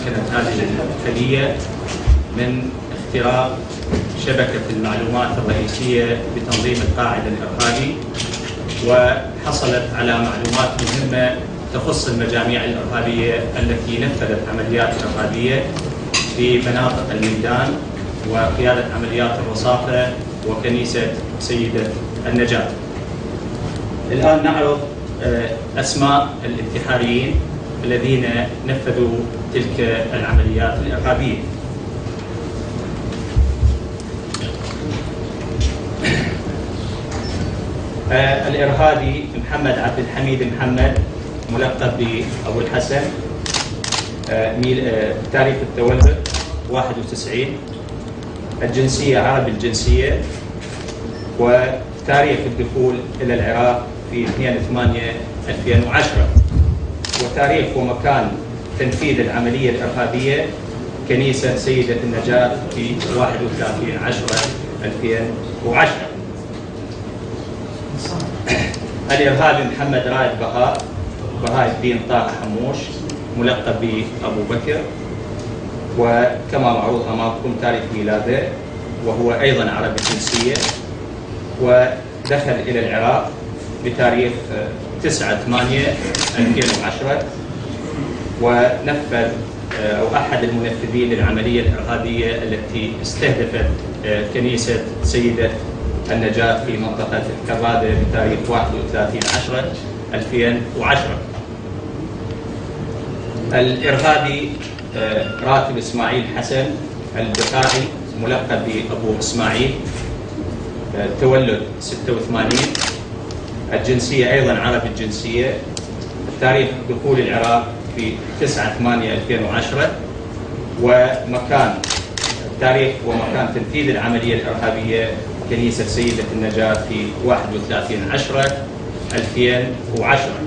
تمكنت هذه الخلية من اختراق شبكة المعلومات الرئيسية بتنظيم القاعدة الإرهابي، وحصلت على معلومات مهمة تخص المجاميع الإرهابية التي نفذت عمليات إرهابية في مناطق الميدان وقيادة عمليات الرصافة وكنيسة سيدة النجاة. الآن نعرض أسماء الانتحاريين الذين نفذوا تلك العمليات الإرهابية. الإرهابي محمد عبد الحميد محمد، ملقب بأبو الحسن، تاريخ التولد 91، الجنسية عربي الجنسية، وتاريخ الدخول إلى العراق في 2/8/2010، وتاريخ ومكان تنفيذ العملية الإرهابية كنيسة سيدة النجاة في 31/10/2010. الإرهابي محمد رائد بهاء الدين طه حموش، ملقب بأبو بكر، وكما معروض أمامكم تاريخ ميلاده، وهو أيضا عربي الجنسية، ودخل إلى العراق بتاريخ 9/8/2010، ونفذ أو أحد المنفذين للعملية الإرهابية التي استهدفت كنيسة سيدة النجاة في منطقة الكرادة بتاريخ 31/10/2010. الإرهابي راتب إسماعيل حسن البقاعي، ملقب بأبو إسماعيل، تولد 86، الجنسية أيضا عربي الجنسية، تاريخ دخول العراق في 9/8/2010، ومكان تاريخ ومكان تنفيذ العملية الإرهابية كنيسة سيدة النجاة في 31/10/2010.